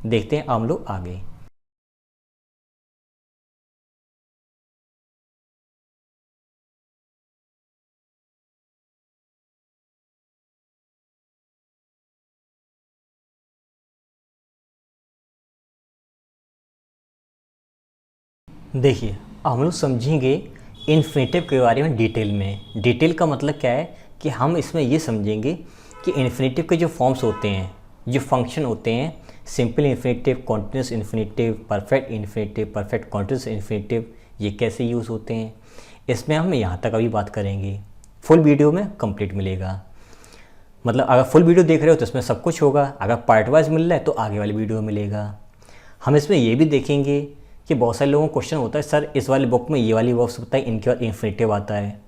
देखते हैं हम लोग आगे। देखिए, हम लोग समझेंगे इन्फिनेटिव के बारे में डिटेल में। डिटेल का मतलब क्या है कि हम इसमें ये समझेंगे कि इन्फिनेटिव के जो फॉर्म्स होते हैं, जो फंक्शन होते हैं, simple infinitive, continuous infinitive, perfect infinitive, perfect continuous infinitive, ये कैसे यूज़ होते हैं, इसमें हम यहाँ तक अभी बात करेंगे। फुल वीडियो में कंप्लीट मिलेगा। मतलब अगर फुल वीडियो देख रहे हो तो इसमें सब कुछ होगा, अगर पार्ट वाइज मिल रहा है तो आगे वाली वीडियो मिलेगा। हम इसमें ये भी देखेंगे कि बहुत सारे लोगों को क्वेश्चन होता है, सर इस वाली बुक में ये वाली वर्ब्स बताई, इनके बाद इन्फिनेटिव आता है।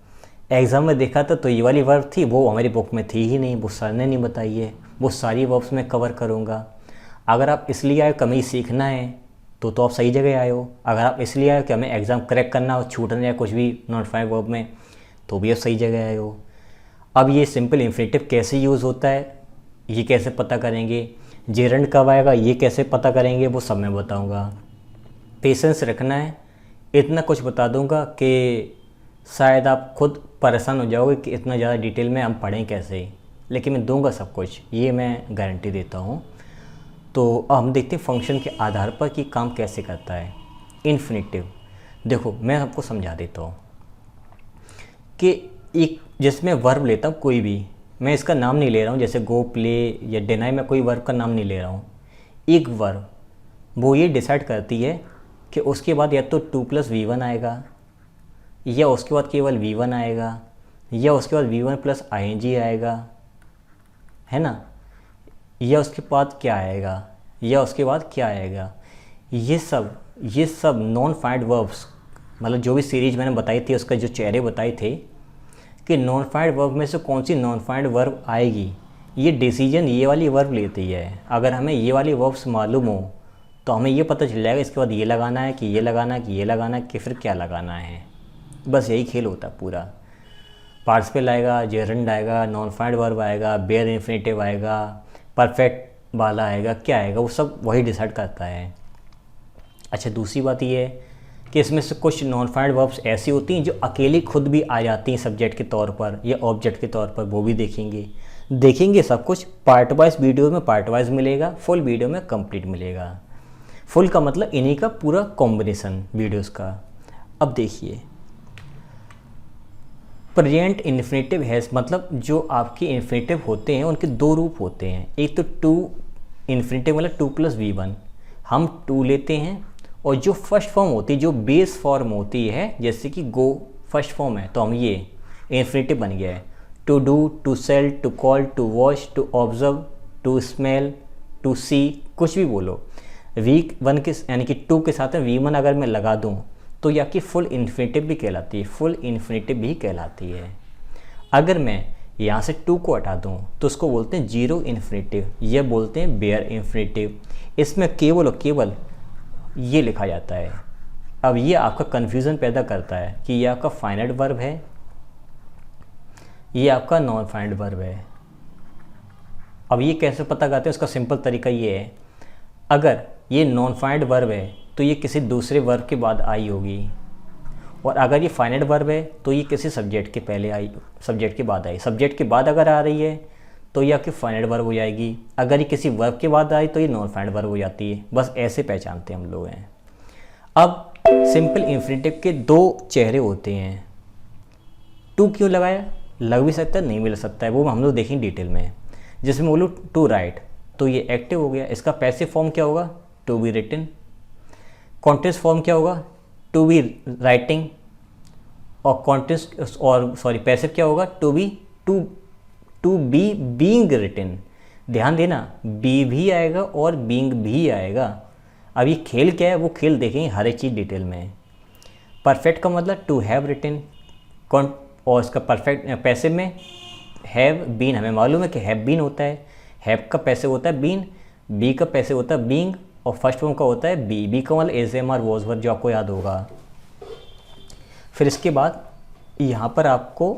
एग्ज़ाम में देखा था तो ये वाली वर्ब थी, वो हमारी बुक में थी ही नहीं, वो सर ने नहीं बताई है। वो सारी वर्ब्स मैं कवर करूँगा। अगर आप इसलिए आए कि हमें सीखना है तो आप सही जगह आए हो। अगर आप इसलिए आए कि हमें एग्ज़ाम क्रैक करना हो, छूट ना जाए कुछ भी नॉट फाइव वर्ब में, तो भी आप सही जगह आए हो। अब ये सिंपल इन्फिनेटिव कैसे यूज़ होता है, ये कैसे पता करेंगे, जेरंड कब आएगा ये कैसे पता करेंगे, वो सब मैं बताऊँगा। पेशेंस रखना है। इतना कुछ बता दूंगा कि शायद आप खुद परेशान हो जाओगे कि इतना ज़्यादा डिटेल में हम पढ़ें कैसे, लेकिन मैं दूंगा सब कुछ, ये मैं गारंटी देता हूँ। तो अब हम देखते हैं फंक्शन के आधार पर कि काम कैसे करता है इन्फिनेटिव। देखो मैं आपको समझा देता हूँ कि एक जिसमें वर्ब लेता हूँ कोई भी, मैं इसका नाम नहीं ले रहा हूँ, जैसे गो, प्ले या डिनाई, मैं कोई वर्ब का नाम नहीं ले रहा हूँ। एक वर्ब वो ये डिसाइड करती है कि उसके बाद या तो 2+V1 आएगा, या उसके बाद केवल V1 आएगा, या उसके बाद V1+ing आएगा, है ना, या उसके बाद क्या आएगा, या उसके बाद क्या आएगा। ये सब नॉन फाइंड वर्ब्स, मतलब जो भी सीरीज मैंने बताई थी उसका जो चेहरे बताए थे कि नॉन फाइंड वर्ब में से कौन सी नॉन फाइंड वर्ब आएगी, ये डिसीजन ये वाली वर्ब लेती है। अगर हमें ये वाली वर्ब्स मालूम हो तो हमें ये पता चल जाएगा इसके बाद ये लगाना है कि ये लगाना है कि ये लगाना है कि फिर क्या लगाना है। बस यही खेल होता है पूरा। पार्टिसिपल आएगा, जेरंड आएगा, नॉन फाइंड वर्ब आएगा, बेयर इन्फिनेटिव आएगा, परफेक्ट वाला आएगा, क्या आएगा, वो सब वही डिसाइड करता है। अच्छा, दूसरी बात ये है कि इसमें से कुछ नॉन फाइंड वर्ब्स ऐसी होती हैं जो अकेली खुद भी आ जाती हैं सब्जेक्ट के तौर पर या ऑब्जेक्ट के तौर पर, वो भी देखेंगे सब कुछ पार्ट वाइज वीडियो में, पार्ट वाइज मिलेगा, फुल वीडियो में कंप्लीट मिलेगा। फुल का मतलब इन्हीं का पूरा कॉम्बिनेशन वीडियोस का। अब देखिए, प्रेजेंट इन्फिनेटिव हैज़, मतलब जो आपके इन्फिनेटिव होते हैं उनके दो रूप होते हैं। एक तो टू इन्फिनेटिव मतलब 2+V1, हम 2 लेते हैं, और जो फर्स्ट फॉर्म होती है, जो बेस फॉर्म होती है, जैसे कि गो फर्स्ट फॉर्म है तो हम ये इन्फिनेटिव बन गया है। To do, to sell, to call, to watch, to observe, to smell, to see, कुछ भी बोलो। V1 के यानी कि 2 के साथ में V1 अगर मैं लगा दूं तो यह आपकी फुल इन्फिनेटिव भी कहलाती है, फुल इन्फिनेटिव भी कहलाती है। अगर मैं यहाँ से 2 को हटा दूं तो उसको बोलते हैं जीरो इन्फिनेटिव, यह बोलते हैं बेयर इन्फिनेटिव। इसमें केवल और केवल ये लिखा जाता है। अब ये आपका कन्फ्यूज़न पैदा करता है कि ये आपका फाइनाइट वर्ब है, ये आपका नॉन फाइनाइट वर्ब है। अब ये कैसे पता करते हैं, उसका सिंपल तरीका ये है, अगर ये नॉन फाइनाइट वर्ब है तो ये किसी दूसरे वर्ब के बाद आई होगी, और अगर ये फाइनाइट वर्ब है तो ये किसी सब्जेक्ट के पहले आई, सब्जेक्ट के बाद आई। सब्जेक्ट के बाद अगर आ रही है तो ये आपकी फाइनाइट वर्ब हो जाएगी, अगर ये किसी वर्ब के बाद आई तो ये नॉन फाइनाइट वर्ब हो जाती है। बस ऐसे पहचानते हम लोग हैं। अब सिंपल इन्फिनेटिव के 2 चेहरे होते हैं। 2 क्यों लगाया, लग भी सकता है, नहीं मिल सकता है, वो हम लोग देखेंगे डिटेल में। जिसमें बोलो टू राइट तो ये एक्टिव हो गया, इसका पैसिव फॉर्म क्या होगा, to be written. Continuous form क्या होगा, टू बी राइटिंग। और कॉन्टिन्यूस और पैसिव क्या होगा, टू बी बीइंग रिटन। ध्यान देना, बी भी आएगा और बीइंग भी आएगा। अब ये खेल क्या है, वो खेल देखेंगे हर एक चीज़ डिटेल में। परफेक्ट का मतलब टू हैव रिटन, और इसका परफेक्ट पैसिव में हैव बीन, हमें मालूम है कि हैव बीन होता है, हैव का पैसिव होता है बीन, बी का पैसिव होता है बीइंग, और फर्स्ट फॉर्म का होता है बी का मतलब is am are was were, जो आपको याद होगा। फिर इसके बाद यहाँ पर आपको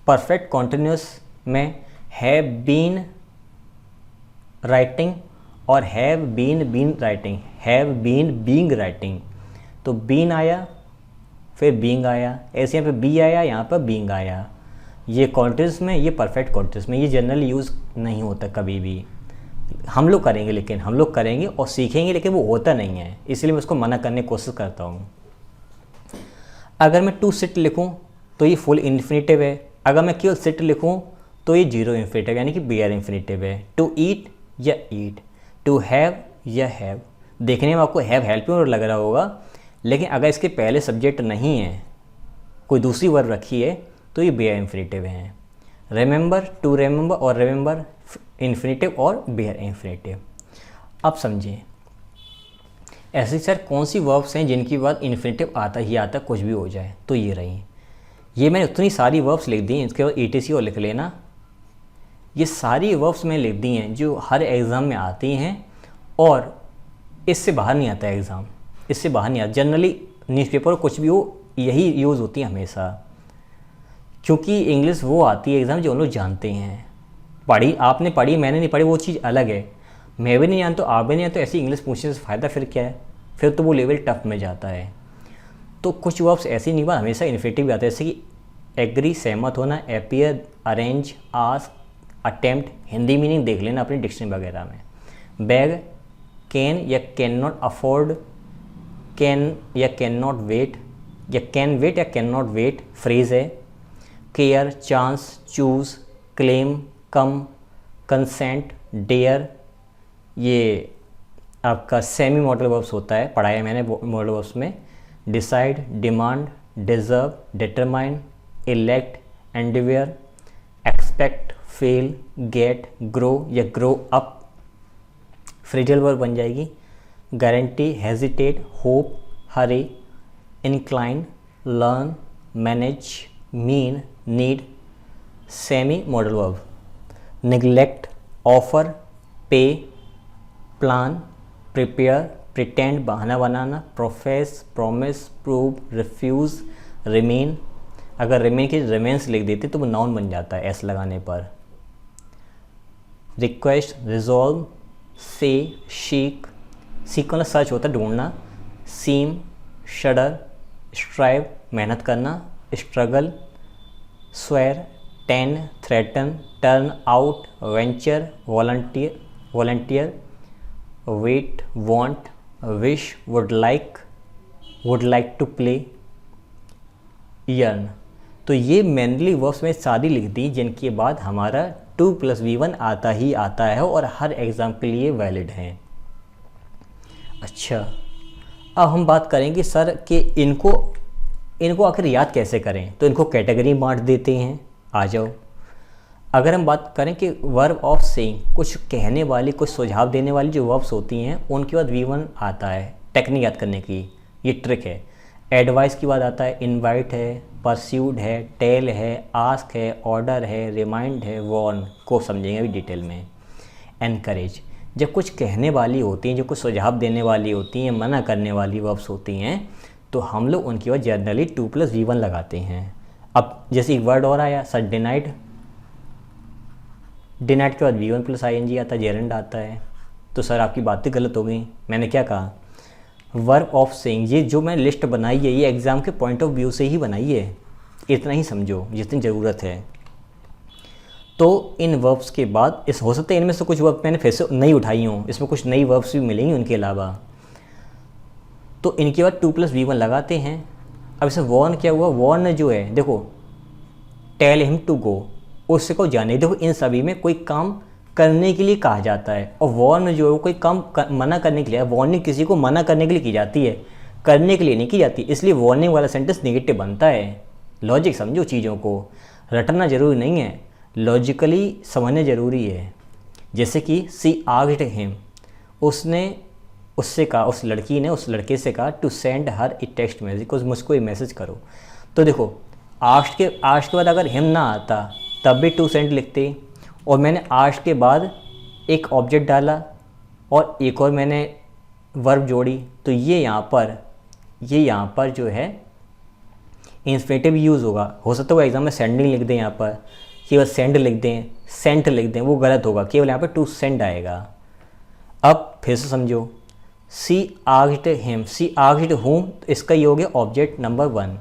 परफेक्ट कॉन्टिन्यूस में हैव बीन राइटिंग और have been writing, have been being writing. तो बीन आया फिर बीइंग आया, ऐसे यहाँ पे बी आया, यहाँ पर बीइंग आया। ये कॉन्टिन्यूस में, ये परफेक्ट कॉन्टिन्यूस में, ये जनरली यूज़ नहीं होता कभी भी। हम लोग करेंगे, लेकिन हम लोग करेंगे और सीखेंगे, लेकिन वो होता नहीं है, इसलिए मैं उसको मना करने की कोशिश करता हूँ। अगर मैं टू सिट लिखूँ तो ये फुल इन्फिनेटिव है, अगर मैं केवल सिट लिखूँ तो ये जीरो इन्फिनेटिव यानी कि बेयर इन्फिनेटिव है। टू ईट या ईट, टू हैव या हैव। देखने में आपको हैव हेल्पिंग लग रहा होगा, लेकिन अगर इसके पहले सब्जेक्ट नहीं है, कोई दूसरी वर्ब रखी है, तो ये बेयर इन्फिनेटिव हैं। रिमेंबर, टू रिमेंबर और रिमेंबर इन्फिनेटिव और बेयर इन्फिनेटिव। अब समझें ऐसी सर कौन सी वर्ब्स हैं जिनकी बाद इन्फिनेटिव आता ही आता, कुछ भी हो जाए। तो ये रही, ये मैंने उतनी सारी वर्ब्स लिख दी, इसके बाद ETC और लिख लेना। ये सारी वर्ब्स मैंने लिख दी हैं जो हर एग्ज़ाम में आती हैं और इससे बाहर नहीं आता एग्ज़ाम, इससे बाहर नहीं आता। जनरली न्यूज़पेपर कुछ भी हो, यही यूज़ होती है हमेशा, क्योंकि इंग्लिश वो आती है एग्ज़ाम जो हम लोग जानते हैं। पढ़ी आपने पढ़ी, मैंने नहीं पढ़ी, वो चीज़ अलग है। मैं भी नहीं जानता, आप भी नहीं जानते, ऐसी इंग्लिश पूछने से फ़ायदा फिर क्या है? फिर तो वो लेवल टफ में जाता है। तो कुछ वर्ब्स ऐसी नहीं, बात हमेशा इन्फिनेटिव भी आता है, जैसे कि एग्री सहमत होना, appear, arrange, ask, attempt. Hindi meaning देख लेना अपनी डिक्शनरी वगैरह में। बैग, कैन या कैन नॉट अफोर्ड, कैन या कैन नॉट वेट, या कैन वेट या कैन नॉट वेट फ्रेज है। Care, chance, choose, claim, come, consent, dare, ये आपका सेमी मॉडल वर्ब्स होता है, पढ़ाया मैंने मॉडल वर्ब्स में। Decide, demand, deserve, determine, elect, endeavour, expect, fail, get, grow या ग्रो अप फ्रेजल वर्ब बन जाएगी। Guarantee, hesitate, hope, hurry, incline, learn, manage, mean, need semi modal verb. Neglect, offer, pay, plan, prepare, pretend बहाना बनाना, profess, promise, prove, refuse, remain. अगर remain की remains लिख देते तो वो नाउन बन जाता है एस लगाने पर। रिक्वेस्ट, रिजॉल्व, से, शीक, सीक मतलब सर्च होता है ढूंढना। सीम, शडर, स्ट्राइव मेहनत करना, struggle, swear, tend, threaten, turn out, venture, volunteer, wait, want, wish, would like to play, yearn. तो ये मेनली वर्ब्स में सारी लिख दी जिनके बाद हमारा 2+V1 आता ही आता है और हर एग्ज़ाम के लिए वैलिड हैं। अच्छा, अब हम बात करेंगे सर कि इनको आखिर याद कैसे करें। तो इनको कैटेगरी बांट देते हैं, आ जाओ। अगर हम बात करें कि वर्ब ऑफ सेइंग, कुछ कहने वाली, कुछ सुझाव देने वाली जो वर्ब्स होती हैं उनके बाद V1 आता है। टेक्निक याद करने की ये ट्रिक है। एडवाइस की बात आता है, इनवाइट है, परस्यूड है, टेल है, आस्क है, ऑर्डर है, रिमाइंड है, वॉर्न को समझेंगे अभी डिटेल में। एनकरेज, जब कुछ कहने वाली होती हैं, जो कुछ सुझाव देने वाली होती हैं, मना करने वाली वर्ब्स होती हैं, तो हम लोग उनकी बाद जनरली 2+V1 लगाते हैं। अब जैसे एक वर्ड और आया सर, डिनाइड, डिनाइड के बाद V1+ING आता है, जेरेंड आता है। तो सर आपकी बातें गलत हो गई, मैंने क्या कहा? वर्ब ऑफ सेइंग, ये जो मैं लिस्ट बनाई है ये एग्ज़ाम के पॉइंट ऑफ व्यू से ही बनाई है, इतना ही समझो जितनी ज़रूरत है। तो इन वर्ब्स के बाद इस हो सकता है इनमें से कुछ वर्ब मैंने फिर से नई उठाई हूँ, इसमें कुछ नई वर्ब्स भी मिलेंगी उनके अलावा। तो इनके बाद 2+V1 लगाते हैं। अब इसे वॉर्न क्या हुआ? वॉर्न जो है देखो, टेल हिम टू गो, उससे को जाने। देखो इन सभी में कोई काम करने के लिए कहा जाता है, और वॉर्न जो है वो कोई काम मना करने के लिए। वार्निंग किसी को मना करने के लिए की जाती है, करने के लिए नहीं की जाती, इसलिए वार्निंग वाला सेंटेंस नेगेटिव बनता है। लॉजिक समझो, चीज़ों को रटना जरूरी नहीं है, लॉजिकली समझना ज़रूरी है। जैसे कि सी आस्क्ड हिम, उसने उससे कहा, उस लड़की ने उस लड़के से कहा to send her a text message, को मुझको ये मैसेज करो। तो देखो आस्क्ड के बाद अगर हिम ना आता तब भी टू सेंड लिखते, और मैंने आस्क्ड के बाद एक ऑब्जेक्ट डाला और एक और मैंने वर्ब जोड़ी, तो ये यहाँ पर जो है इंफिनिटिव यूज़ होगा। हो सकता है वो एग्जाम में सेंडिंग लिख दें, यहाँ पर केवल सेंड लिख दें, सेंट लिख दें, वो गलत होगा, केवल यहाँ पर टू सेंड आएगा। अब फिर से समझो, she asked him, she asked whom, तो इसका ये हो गया object number 1।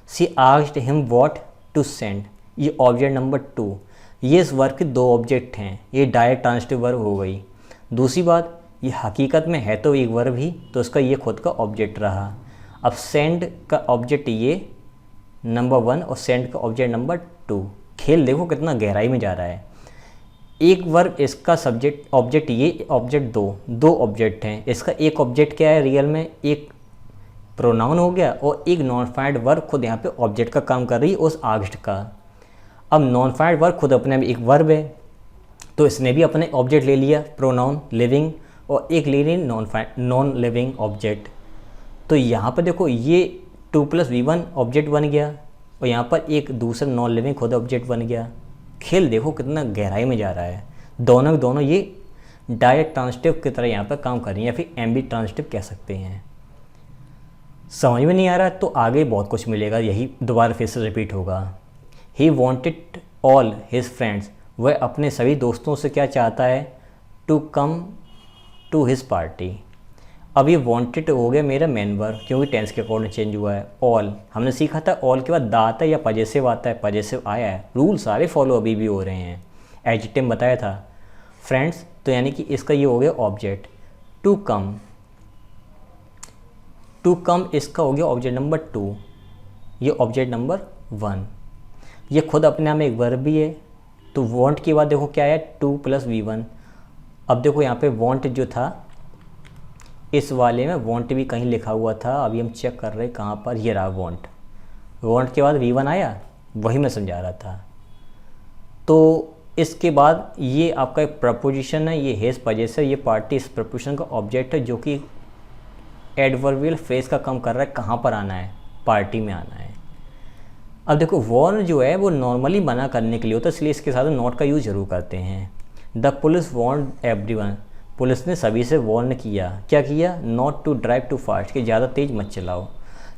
She asked him what to send, ये ऑब्जेक्ट नंबर 2। ये इस वर्ब के 2 ऑब्जेक्ट हैं, ये डायरेक्ट ट्रांजिटिव वर्ब हो गई। दूसरी बात, ये हकीकत में है तो एक वर्ब ही, तो इसका ये खुद का ऑब्जेक्ट रहा। अब सेंड का ऑब्जेक्ट ये नंबर 1 और सेंड का ऑब्जेक्ट नंबर 2। खेल देखो कितना गहराई में जा रहा है। एक वर्ब, इसका सब्जेक्ट ऑब्जेक्ट ये, ऑब्जेक्ट 2 ऑब्जेक्ट हैं। इसका एक ऑब्जेक्ट क्या है रियल में, एक प्रोनाउन हो गया और एक नॉन फाइंड वर्ब खुद यहाँ पे ऑब्जेक्ट का काम कर रही है उस आस्क्ड का। अब नॉन फाइंड वर्ब खुद अपने में एक वर्ब है, तो इसने भी अपने ऑब्जेक्ट ले लिया प्रोनाउन लिविंग, और एक ले ली नॉन लिविंग ऑब्जेक्ट। तो यहाँ पर देखो ये 2 + V1 ऑब्जेक्ट बन गया और यहाँ पर एक दूसरा नॉन लिविंग खुद ऑब्जेक्ट बन गया। खेल देखो कितना गहराई में जा रहा है। दोनों ये डायरेक्ट ट्रांजिटिव की तरह यहाँ पर काम कर रही हैं, या फिर एम्बी ट्रांजिटिव कह सकते हैं। समझ में नहीं आ रहा तो आगे बहुत कुछ मिलेगा, यही दोबारा फिर से रिपीट होगा। He wanted all his friends, वह अपने सभी दोस्तों से क्या चाहता है, to come to his party. अब ये वॉन्टेड हो गया मेरा मेन वर्ब, क्योंकि टेंस के अकॉर्डिंग चेंज हुआ है। ऑल हमने सीखा था, ऑल के बाद दा आता है या पजेसिव आता है, पजेसिव आया है। रूल सारे फॉलो अभी भी हो रहे हैं। एडजेक्टिव बताया था। फ्रेंड्स, तो यानी कि इसका ये हो गया object. To come, to come इसका हो गया ऑब्जेक्ट नंबर 2, ये ऑब्जेक्ट नंबर 1। ये खुद अपने आप में एक वर्ब भी है। तो वॉन्ट के बाद देखो क्या है, 2 + V1। अब देखो यहाँ पे वॉन्ट जो था, इस वाले में वॉन्ट भी कहीं लिखा हुआ था, अभी हम चेक कर रहे हैं कहाँ पर, ये रहा वॉन्ट। वॉन्ट के बाद V1 आया, वही मैं समझा रहा था। तो इसके बाद ये आपका एक प्रपोजिशन है, ये हेज पजेसिव, ये पार्टी इस प्रपोजिशन का ऑब्जेक्ट है, जो कि एडवर्बियल फ्रेज का काम कर रहा है। कहाँ पर आना है, पार्टी में आना है। अब देखो वॉर्न जो है वो नॉर्मली मना करने के लिए होता है, इसलिए इसके साथ नॉट का यूज़ जरूर करते हैं। The police warn everyone, police ने सभी से वार्न किया, क्या किया, not to drive too fast, कि ज़्यादा तेज़ मत चलाओ।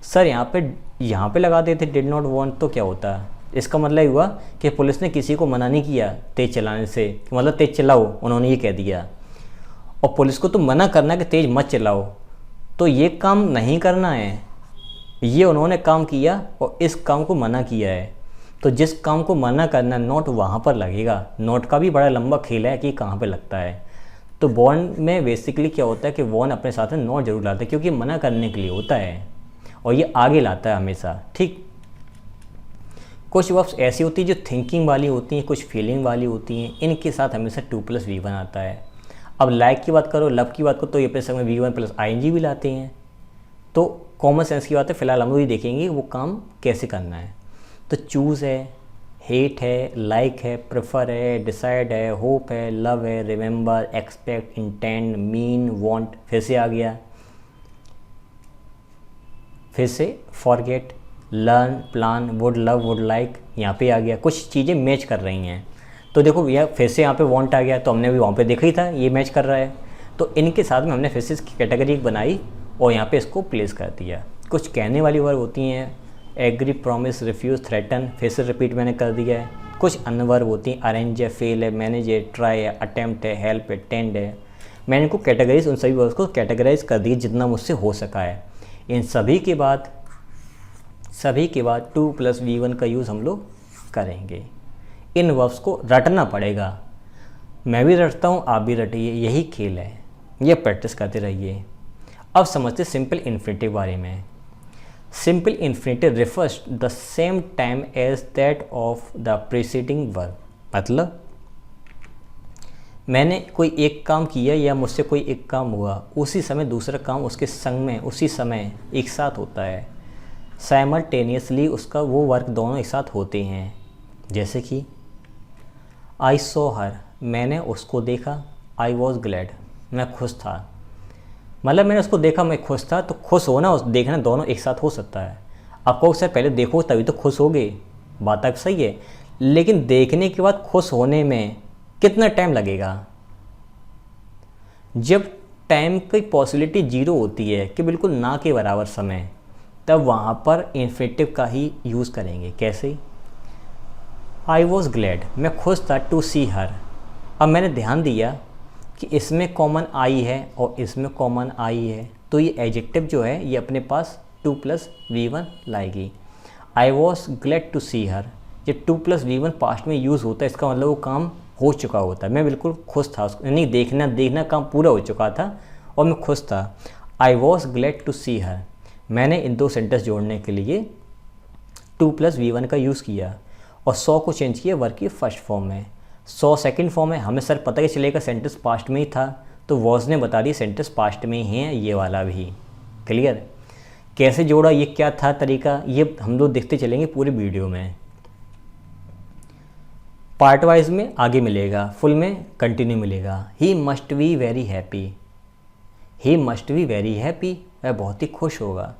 सर यहाँ पे लगा देते डिड नॉट वार्न, तो क्या होता, इसका मतलब हुआ कि पुलिस ने किसी को मना नहीं किया तेज़ चलाने से, मतलब तेज़ चलाओ, उन्होंने ये कह दिया। और पुलिस को तो मना करना है कि तेज़ मत चलाओ, तो ये काम नहीं करना है, ये उन्होंने काम किया और इस काम को मना किया है। तो जिस काम को मना करना, नॉट वहाँ पर लगेगा। नॉट का भी बड़ा लंबा खेल है कि कहाँ पे लगता है। तो वॉर्न में बेसिकली क्या होता है कि वॉर्न अपने साथ में नॉट जरूर लाता है, क्योंकि मना करने के लिए होता है और ये आगे लाता है हमेशा। ठीक, कुछ वर्ब्स ऐसी होती है जो थिंकिंग वाली होती हैं, कुछ फीलिंग वाली होती हैं, इनके साथ हमेशा 2 + V1 आता है। अब लाइक की बात करो, लव की बात करो, तो ये अपने संग में V1 + ING भी लाते हैं। तो कॉमन सेंस की बात है, फिलहाल हम लोग देखेंगे वो काम कैसे करना है। तो चूज़ है, हेट है, लाइक है, प्रेफर है, डिसाइड है, होप है, लव है, remember, expect, intend, mean, want, फिर से आ गया, फिर से forget, learn, plan, would, love, would like, यहाँ पे आ गया। कुछ चीज़ें मैच कर रही हैं। तो देखो भैया फिर से यहाँ पे वांट आ गया, तो हमने भी वहाँ पे देखा ही था ये मैच कर रहा है। तो इनके साथ में हमने फिर से इसकी कैटेगरी बनाई और यहाँ पे इसको प्लेस कर दिया। कुछ कहने वाली वर्ब होती हैं, एग्री, प्रॉमिस, रिफ्यूज़, थ्रेटन, फिर से रिपीट मैंने कर दिया है। कुछ अन्य वर्ब होती हैं, अरेंज है, फेल है, मैनेज है, ट्राई है, अटेम्प्ट है, हेल्प है, टेंड है। मैंने इनको कैटेगराइज, उन सभी वर्ब्स को कैटेगराइज कर दिया जितना मुझसे हो सका है। इन सभी के बाद 2 + V1 का यूज़ हम लोग करेंगे। इन वर्ब्स को रटना पड़ेगा, मैं भी रटता हूँ, आप भी रटिए, यही खेल है, ये प्रैक्टिस करते रहिए। अब समझते सिंपल इन्फिनिटिव बारे में। Simple infinitive refers the same time as that of the preceding verb. मतलब मैंने कोई एक काम किया या मुझसे कोई एक काम हुआ, उसी समय दूसरा काम उसके संग में उसी समय एक साथ होता है। साइमल्टेनियसली उसका वो वर्क दोनों एक साथ होते हैं। जैसे कि आई सॉ हर, मैंने उसको देखा, आई वॉज ग्लैड, मैं खुश था। मतलब मैंने उसको देखा, मैं खुश था। तो खुश होना और देखना दोनों एक साथ हो सकता है। आपको सर पहले देखो तभी तो खुश होगे, बात आप सही है, लेकिन देखने के बाद खुश होने में कितना टाइम लगेगा? जब टाइम की पॉसिबिलिटी 0 होती है कि बिल्कुल ना के बराबर समय, तब वहाँ पर इन्फिनिटिव का ही यूज़ करेंगे। कैसे? आई वॉज ग्लैड, मैं खुश था, टू सी हर। अब मैंने ध्यान दिया कि इसमें कॉमन आई है और इसमें कॉमन आई है, तो ये एडजेक्टिव जो है ये अपने पास 2+V1 लाएगी। आई वॉज ग्लैड टू सी हर, ये 2+V1 पास्ट में यूज़ होता है, इसका मतलब वो काम हो चुका होता है। मैं बिल्कुल खुश था, नहीं देखना काम पूरा हो चुका था और मैं खुश था। आई वॉज ग्लैड टू सी हर, मैंने इन दो सेंटेंस जोड़ने के लिए 2+V1 का यूज़ किया और सॉ को चेंज किया वर्ब की फर्स्ट फॉर्म में। सॉ सेकंड फॉर्म है, हमें सर पता ही चलेगा सेंटेंस पास्ट में ही था, तो वॉज ने बता दी सेंटेंस पास्ट में ही है, ये वाला भी। क्लियर? कैसे जोड़ा, ये क्या था तरीका, ये हम लोग देखते चलेंगे पूरे वीडियो में। पार्ट वाइज में आगे मिलेगा, फुल में कंटिन्यू मिलेगा। He must be very happy, he must be very happy, वह बहुत ही खुश होगा।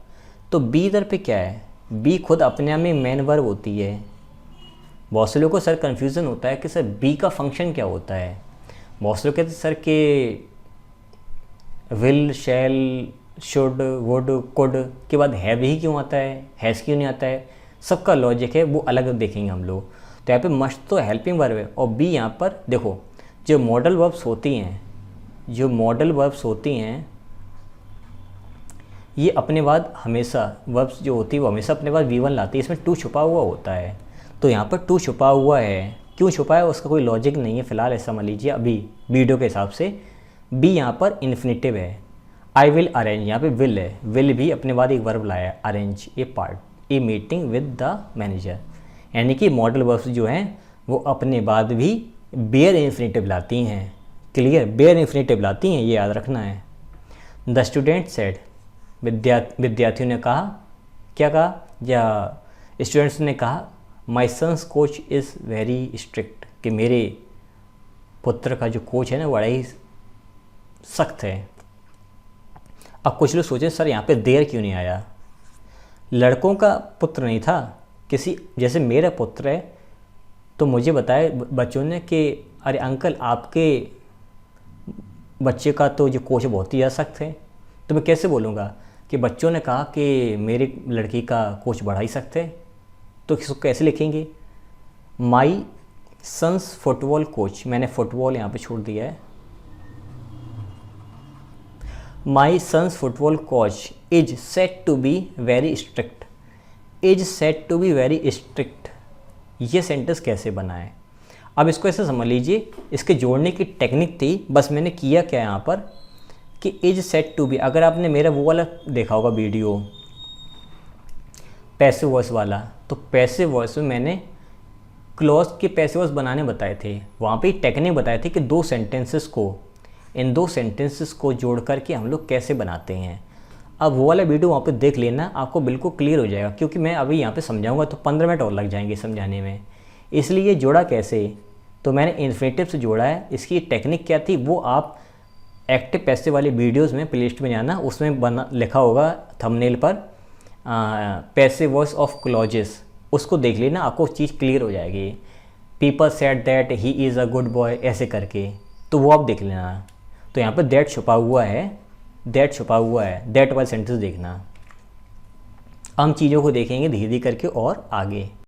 तो बी इधर पे क्या है, बी खुद अपने आप में मेन वर्ब होती है। बहुत से लोगों को सर कन्फ्यूज़न होता है कि सर बी का फंक्शन क्या होता है। बहुत से लोग कहते हैं सर कि will, shall, should, would, could के बाद हैव ही क्यों आता है, हैज़ क्यों नहीं आता है। सबका लॉजिक है, वो अलग देखेंगे हम लोग। तो यहाँ पे मस्ट तो हेल्पिंग वर्ब है और बी यहाँ पर देखो, जो मॉडल वर्ब्स होती हैं, जो मॉडल वर्ब्स होती हैं ये अपने बाद हमेशा वर्ब्स जो होती है वो हमेशा अपने बाद V1 लाती है। इसमें टू छुपा हुआ होता है, तो यहाँ पर टू छुपा हुआ है, क्यों छुपा है उसका कोई लॉजिक नहीं है फ़िलहाल, ऐसा मान लीजिए अभी वीडियो के हिसाब से। बी यहाँ पर इन्फिनिटिव है। आई विल अरेंज, यहाँ पे विल है, विल भी अपने बाद एक वर्ब लाया है, arrange A part a meeting with the manager. यानी कि मॉडल वर्ब्स जो हैं वो अपने बाद भी बेयर इन्फिनिटिव लाती हैं। क्लियर? बेयर इन्फिनिटिव लाती हैं, ये याद रखना है। द स्टूडेंट सेड, विद्यार्थियों ने कहा, क्या कहा, या स्टूडेंट्स ने कहा, my son's coach is very strict, कि मेरे पुत्र का जो कोच है ना बड़ा ही सख्त है। अब कुछ लोग सोचें सर यहाँ पे देर क्यों नहीं आया, लड़कों का पुत्र नहीं था, किसी जैसे मेरा पुत्र है, तो मुझे बताए बच्चों ने कि अरे अंकल आपके बच्चे का तो जो कोच बहुत ही ज़्यादा सख्त है। तो मैं कैसे बोलूँगा कि बच्चों ने कहा कि मेरी लड़की का कोच बड़ा ही सख्त है, तो इसको कैसे लिखेंगे, माई सन्स फुटबॉल कोच, मैंने फुटबॉल यहाँ पे छोड़ दिया है। My son's football coach is set to be very strict, is set to be very strict, ये सेंटेंस कैसे बनाएं। अब इसको ऐसे समझ लीजिए, इसके जोड़ने की टेक्निक थी, बस मैंने किया क्या यहाँ पर कि इज सेट टू बी, अगर आपने मेरा वो वाला देखा होगा वीडियो पैसिव वॉइस वाला, तो पैसिव वॉइस में मैंने क्लॉज के पैसिव वॉइस बनाने बताए थे, वहाँ पे टेक्निक बताए थे कि इन दो सेंटेंसेस को जोड़ करके हम लोग कैसे बनाते हैं। अब वो वाला वीडियो वहाँ पे देख लेना, आपको बिल्कुल क्लियर हो जाएगा, क्योंकि मैं अभी यहाँ पे समझाऊंगा तो 15 मिनट और लग जाएंगे समझाने में। इसलिए जोड़ा कैसे, तो मैंने इन्फिनिटिव से जोड़ा है। इसकी टेक्निक क्या थी वो आप एक्टिव पैसिव वाले वीडियोस में प्लेलिस्ट में जाना, उसमें लिखा होगा थंबनेल पर पैसिव वॉइस ऑफ क्लॉजेस, उसको देख लेना, आपको चीज़ क्लियर हो जाएगी। People said that he is a good boy, ऐसे करके, तो वो आप देख लेना। तो यहाँ पर दैट छुपा हुआ है, दैट वाला सेंटेंस देखना। हम चीज़ों को देखेंगे धीरे धीरे करके और आगे।